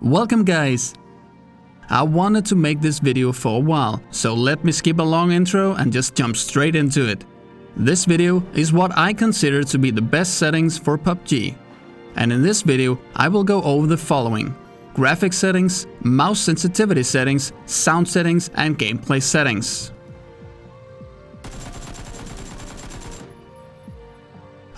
Welcome guys! I wanted to make this video for a while, so let me skip a long intro and just jump straight into it. This video is what I consider to be the best settings for PUBG. And in this video I will go over the following: graphics settings, mouse sensitivity settings, sound settings and gameplay settings.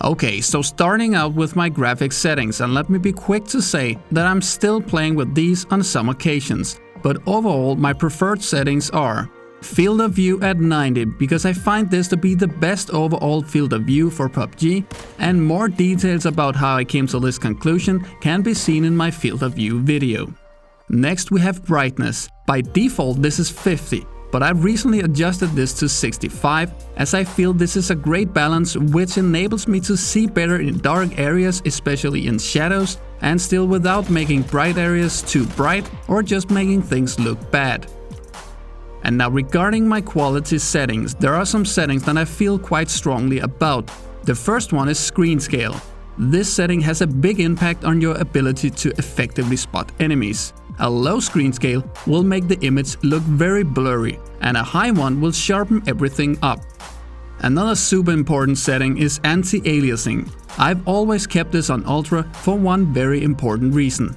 Okay, so starting out with my graphics settings, and let me be quick to say that I'm still playing with these on some occasions, but overall my preferred settings are field of view at 90 because I find this to be the best overall field of view for PUBG, and more details about how I came to this conclusion can be seen in my field of view video. Next we have brightness. By default this is 50. But I've recently adjusted this to 65 as I feel this is a great balance which enables me to see better in dark areas, especially in shadows, and still without making bright areas too bright or just making things look bad. And now regarding my quality settings, there are some settings that I feel quite strongly about. The first one is screen scale. This setting has a big impact on your ability to effectively spot enemies. A low screen scale will make the image look very blurry, and a high one will sharpen everything up. Another super important setting is anti-aliasing. I've always kept this on Ultra for one very important reason.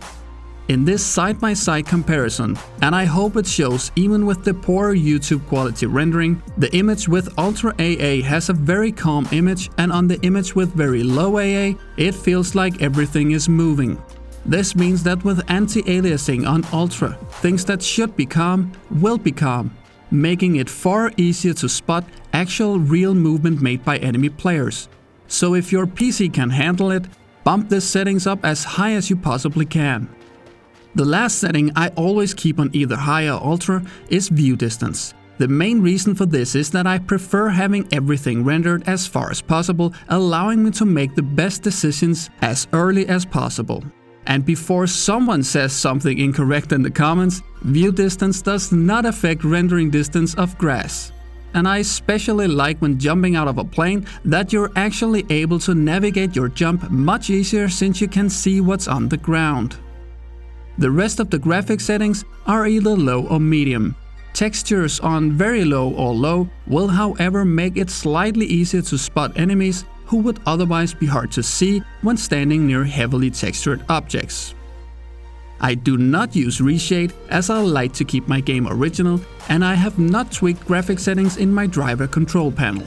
In this side-by-side comparison, and I hope it shows even with the poor YouTube quality rendering, the image with Ultra AA has a very calm image, and on the image with very low AA, it feels like everything is moving. This means that with anti-aliasing on Ultra, things that should be calm will be calm, making it far easier to spot actual real movement made by enemy players. So if your PC can handle it, bump the settings up as high as you possibly can. The last setting I always keep on either high or ultra is view distance. The main reason for this is that I prefer having everything rendered as far as possible, allowing me to make the best decisions as early as possible. And before someone says something incorrect in the comments, view distance does not affect rendering distance of grass. And I especially like when jumping out of a plane that you're actually able to navigate your jump much easier since you can see what's on the ground. The rest of the graphics settings are either low or medium. Textures on very low or low will however make it slightly easier to spot enemies who would otherwise be hard to see when standing near heavily textured objects. I do not use reshade as I like to keep my game original, and I have not tweaked graphic settings in my driver control panel.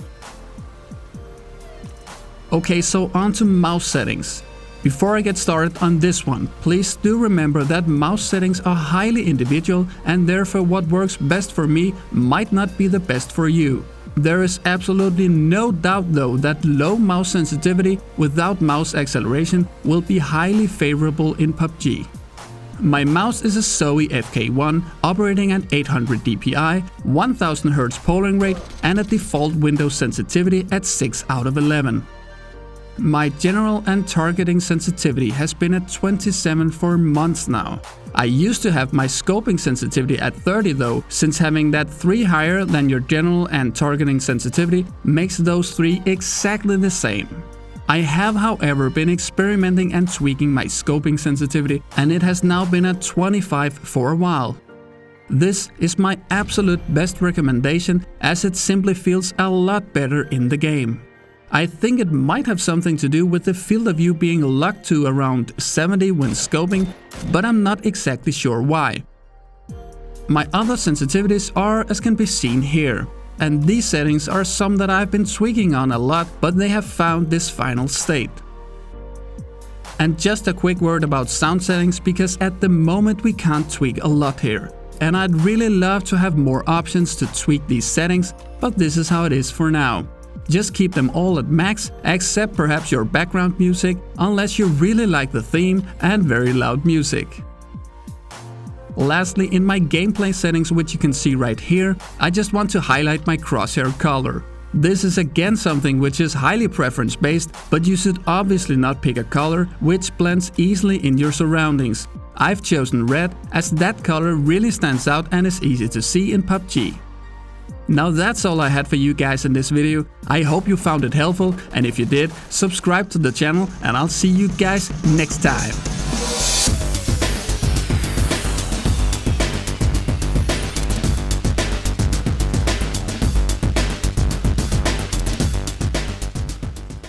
Okay, so on to mouse settings. Before I get started on this one, please do remember that mouse settings are highly individual, and therefore what works best for me might not be the best for you. There is absolutely no doubt though that low mouse sensitivity without mouse acceleration will be highly favorable in PUBG. My mouse is a Zoe FK1 operating at 800 dpi, 1000 Hz polling rate and a default window sensitivity at 6 out of 11. My general and targeting sensitivity has been at 27 for months now. I used to have my scoping sensitivity at 30 though, since having that 3 higher than your general and targeting sensitivity makes those 3 exactly the same. I have however been experimenting and tweaking my scoping sensitivity, and it has now been at 25 for a while. This is my absolute best recommendation as it simply feels a lot better in the game. I think it might have something to do with the field of view being locked to around 70 when scoping, but I'm not exactly sure why. My other sensitivities are as can be seen here, and these settings are some that I've been tweaking on a lot, but they have found this final state. And just a quick word about sound settings, because at the moment we can't tweak a lot here. And I'd really love to have more options to tweak these settings, but this is how it is for now. Just keep them all at max, except perhaps your background music, unless you really like the theme and very loud music. Lastly, in my gameplay settings, which you can see right here, I just want to highlight my crosshair color. This is again something which is highly preference based, but you should obviously not pick a color which blends easily in your surroundings. I've chosen red as that color really stands out and is easy to see in PUBG. Now that's all I had for you guys in this video. I hope you found it helpful, and if you did, subscribe to the channel and I'll see you guys next time.